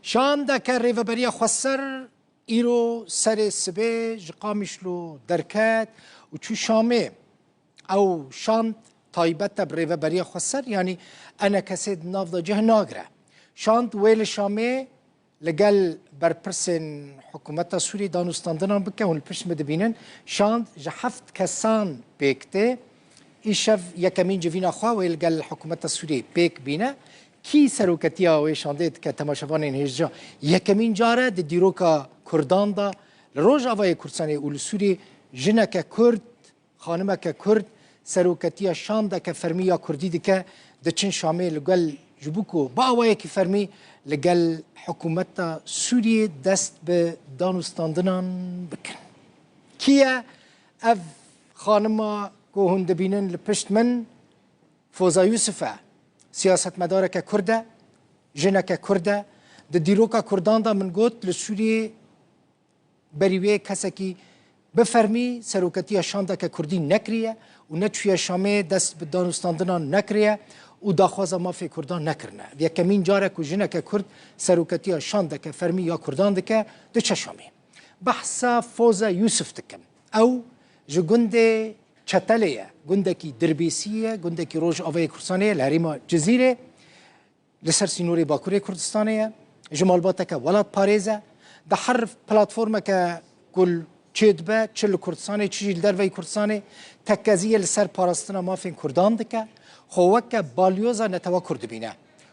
شان دا که ریوبریا خسر ایرو سر سبه جقامشلو درکت و چو شامه او شان تایبت بریوبریا خسر یعنی انا کسید ناف دا جه ناگره شاند ویل شامه لگل برپرسن حکومت سوری دانستاندنان بکه هون پشت مدبینن شاند جحفت کسان بیکته ایشف یکمین جوینا خواه ویل گل حکومت سوری بیک بینه کی سروکتیا و شاندید که تماشاوان این هججا یکمین جاره د دیروکا کردان دا لروج آوای کردستانی اول سوری جنک کرد خانمک کرد سروکتیا شانده که فرمی یا کردی ده که ده چن شامه لگل جبوکو با آوای که فرمی لگل حکومت سوریه دست به دانستاندنان بکن کیه اف خانما که هنده بینن لپشت من فوزا یوسفه سیاست مداره که کرده جنه که کرده ده دیروکا کردان دا من گوت لسوریه بریوه کسی که بفرمی سروکتی شانده که کردی نکریه و نچوی شامه دست به دانستاندنان نکریه و داخوازا مافی کردان نکرنه یکمین جاره که جنه که کرد سروکتی شانده که فرمی یا کردان دکه ده چه شامه بحثا فوزا یوسف دکم او جو گنده چتلیه گنده کی دربیسیه گنده کی روش آوای کردستانیه لحریما جزیره لسر سینوری باکوری کردستانیه جمال باته که ولاد پاریزه ده هر پلاتفورم که کل چید به چل کردستانی چیل در وی کردستانی تکازیه لسر پاراستنا مافین کردان دکه خوکه بالیوزا نتوا کرد بینه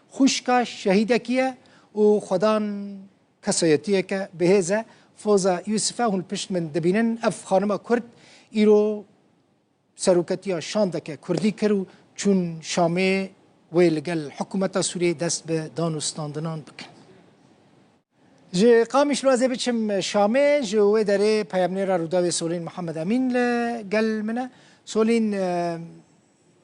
خوشکا شهیده کیه و خدان کسایتیه که بهزه فوزا یوسفه هون پشت من دبینن اف خانم کرد ایرو سروکتیا شانده که کردی کرو چون شامه ویلگل حکومت سوریه دست به دانستاندنان بکن جه قامش روزه بچم شامه جوه داره پیامنیر روداوی سولین محمد امین لگل منه سولین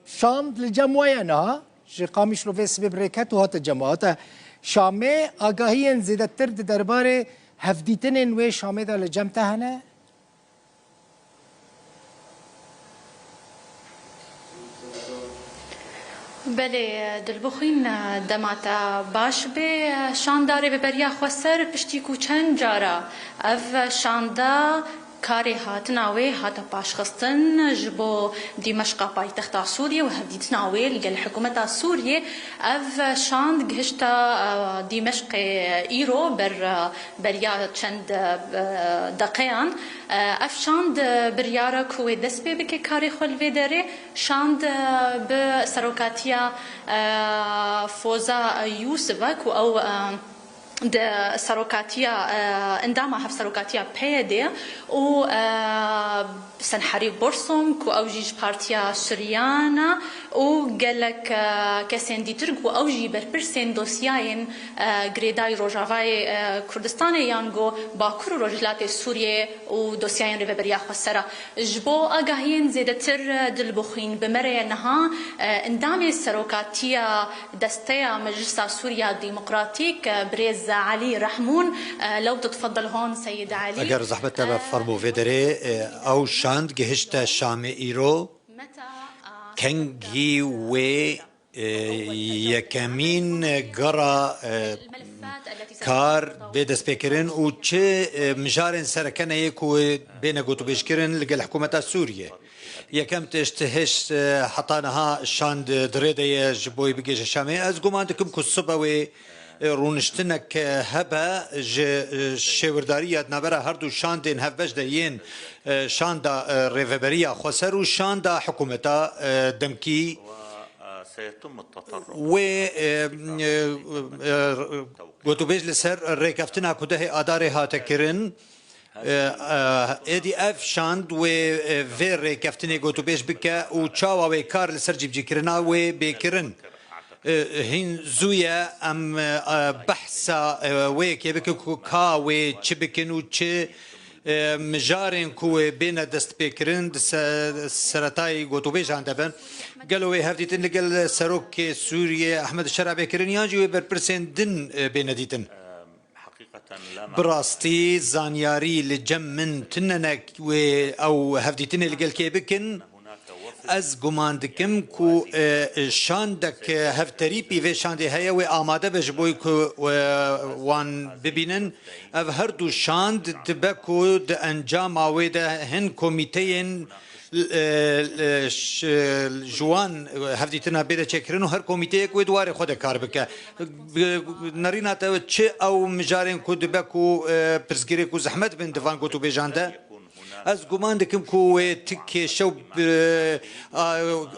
شاند لجمعه نه جه قامش روزه سبب رکت و هات جماعت شامه آگاهی زیده تر درباره هفدیتن و شامه دا لجمته هنه بله دلبخین دماتا باش به شانداره به بریا خسر پشتی کو چند جارا اف شاندا کاری هاتنا وی هاتا باش خستن جبو دمشق پایتخت سوریه و هدیتنا وی لگل حکومت سوریه اف شاند گهشتا دمشق ایرو بریا چند دقیقان اف شاند بریارا کوی دست به که کاری خلوی داره شاند به سروکاتیا فوزا یوسف کو او د سروکاتیا اندامه هف سروکاتیا پیده و سنحری برسوم کو اوجیج پارتیا سوریانا و گلک کسین دیتر کو اوجی برپرسین دوسیاین گریدای روجاوای کردستان یانگو باکور روجلات سوریه و دوسیاین ریوبریا خسرا جبو آگاهین زیدتر دلبخین بمره نها اندام سروکاتیا دسته مجلس سوريا الديمقراطيك بريز علي رحمون لو تتفضل هون سيد علي اگر زحمت فرمو فيدري او شاند گهشت شام ایرو کنگی و یکمین گرا کار به دست بکرن و چه مجارن سرکنه یکو بین گوتو بشکرن لگل حکومت سوریه یکم تشتهش حطانها شاند دريده جبوي بيجي شامي از گمان دکم کسبه و رونشتنك هبه شوردارية نبرا هردو شاندين هفبش دين شاندا ريفبريا خسر و شاندا حكومتا دمكي سيتم التطرق و قطبيج لسر ريكفتنا كده اداري هاتكرن ادي اف شاند و فير ريكفتني قطبيج بك و تشاوا و كار لسر جيب كرنا و بكرن هين زويا ام بحثا ويك بك كا و تشبكن و تش مجارن كو بين دست بكرن سرتاي قطبيج عندبن قالوا هفديتن لقال سروك سوريا احمد الشرع بكرن ياجي بربرسن دن بين ديتن براستي زانياري لجم من تننك او هفديتن لقال كيبكن از گمان دکم کو شاندک هفتری پیوی شانده هیا و آماده بش بوی کو وان ببینن او هر دو شاند دبکو د انجام آویده هن کمیتین جوان هفدیتنا بیده چکرن و هر کمیته یک دوار خود کار بکه نرینا تا چه او مجارین کو دبکو پرزگیری کو زحمت بین دفان کو تو بیجانده از گمان دکم کو تک شو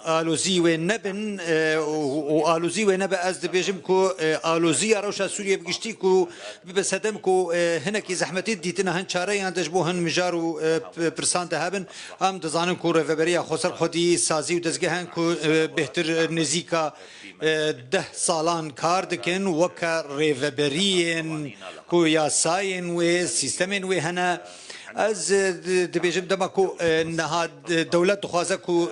آلوزی و نبن و آلوزی و نب از دبیجم کو آلوزی روشا سوریه بگشتی کو بسدم کو هنکی زحمتی دیتنا هن چاره یاندش بو هن مجارو پرسان دهبن هم دزانم کو رفبریا خسر خودی سازی و دزگه هن کو بهتر نزیکا 10 سالان کار دکن وکا رفبرین کو یاساین و سیستمین و هنه از دبیجم دما کو نهاد دولت خوازه کو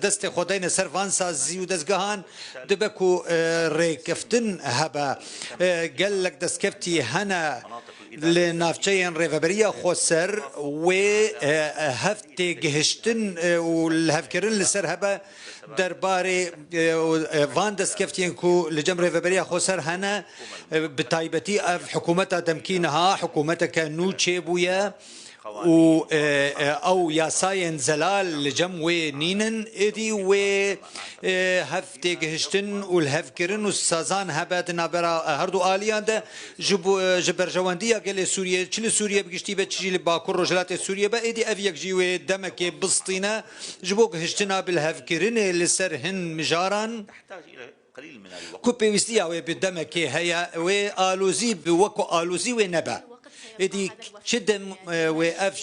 دست خدای سروان سازی و دزگهان دبکو ریکفتن هبا قال لك دسكفتي هنا لنافچين ريفابريا خسر و هفتي جهشتن والهفكرن لسر هبا درباري فان دسكفتين كو لجم ريفابريا خسر هنا بتايبتي اف حكومتها تمكينها حكومتها نوتشي بويا و او ياساين زلال لجم و نينن ادي و هفتي گهشتن والهفكرن والسازان هبات نابرا هردو آليان ده جبر جواندية قال سوريا چل سوريا بگشتي بچي لباكور رجلات سوريا با ادي اف يكجي و دمك بسطينا جبو گهشتنا بالهفكرن لسر هن مجاران قليل من الوقت كو بيوستيا و بدمك هيا و آلوزي بوكو آلوزي و نبا ادي شدم واف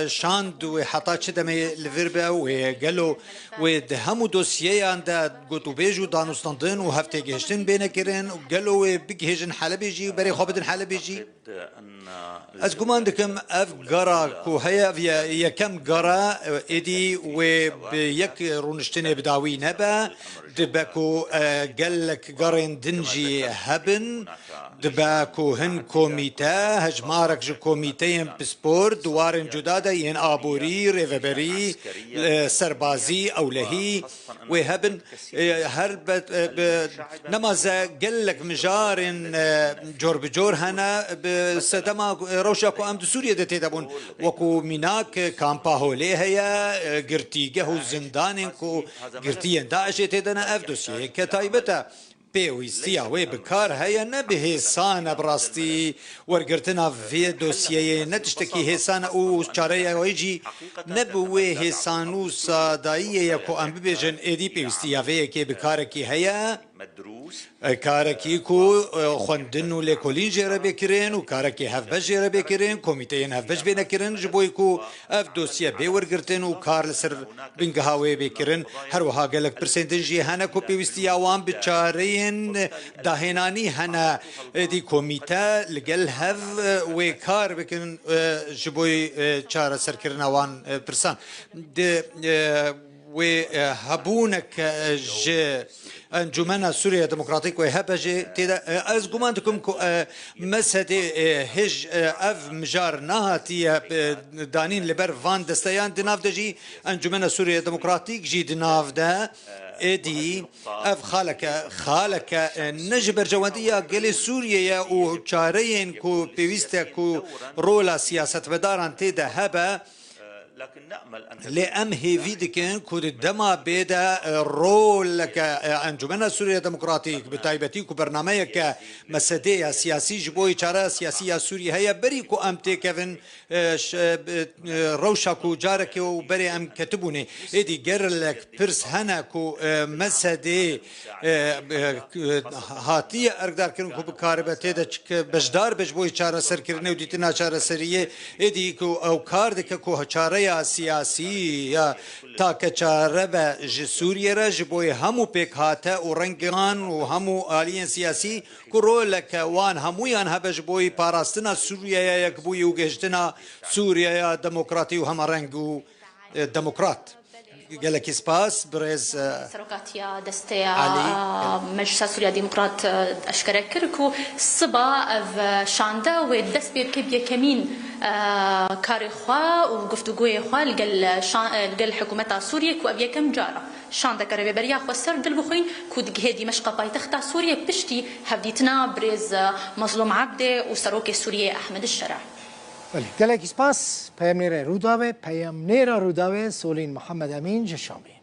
شاند وحطا شدم الفيربا وقالوا ودهمو دوسيه عند قوتو بيجو دانوستاندن وهفتي جهشتن بين كيرن وقالوا بيجهجن حلبيجي وبري خابدن حلبيجي از گمان دکم اف گرا کو هيا يكم گرا ادي و بيك رونشتنه بداوي نبا دبكو قال لك قرن دنجي هبن دباكو هن كوميتا هجمارك جو كوميتين بسبور دوارن جدادا ين آبوري ريفبري سربازي أولهي وهبن هر نمازا قلك مجارن جور بجور هنا بستما روشاكو أمد سوريا دتيدبون وكو ميناك كامبا هولي هيا قرتيقه زندانكو قرتيين داعش تيدنا أفدوسي كتايبتا بيويستيا وي بكار هيا نبه هسانة براستي ورقرتنا في دوسيه نتشتكي هسانة او چاريا ويجي نبوي هسانو صادايا يكو ام ببجن ايدي بيويستيا في كي بكاركي هيا مدروس كاركي كو خوندنو لكولين جيرا بكرين وكاركي هفبج جيرا بكرين كوميتين هفبج بينا كرين جبويكو اف دوسيه بيور قرتن وكار لسر بنقهاوي بكرين هروها قالك برسنتجي هنا كو بيويستيا وان بچارين داهناني هنا دي كوميتا لقل هف وكار بكن جبوي چارة سركرنا وان برسان وهبونك ج انجمن سوريا ديمقراطيك وهبجي تدا از گمانتكم مسد هج اف مجار نهاتي دانين لبر فان دستيان دناف دجي انجمن سوريا ديمقراطيك جي دناف ده ادي اف خالك نجبر جواندية قال سوريا وشارين كو بيويستا كو رولا سياسة بداران تدا هبا لكن نأمل أن لأم هيفي دكين كود الدما بيدا رول لك أنجمن سوريا ديمقراطيك بتايبتيك برنامجك مسدية سياسي جبوي چارة سياسية سوريا هي بريكو أم تيكفن روشاكو جارك وبري أم كتبوني إدي جرلك برس هنا كو مسدي هاتية أقدر كرن كو بكاربتي دا بجدار بجبوي چارة سر كرنه وديتنا چارة سرية إدي كو أو كاردك كو چارة سياسي يا تاكچاربه سوريا رجبوي همو بيك هاتا ورنگان وهمو آليين سياسي كرولك وان همويان هبجبوي باراستنا سوريا يكبوي وجهتنا سوريا ديمقراطي وهم رنگو ديمقراط gelekî spas birêz سەرۆکاتیە دەستەیە علی. مەجلسا سووریا دیموکرات ئەشکەرە کرد و سبا شاندا و دەست پێ بکە یەکەمین کاری خوا و گفتوگوی خوا لەگەل حکوومەتا سووریە و ئەو یەکەم جارە شان دەکە رێبەریا خۆ سەر دڵ بخۆین کو دگهێ دیمەشقە پایتەختا سووریە پشتی هەفدیتنا برێز مەزلوم عەبدێ و سەرۆکی سووریە ئەحمەد الشەرع. gelekî spas peyamnêrê Rûdawê peyamnêra Rûdawê Solîn Mihemed Emîn ji Şamê.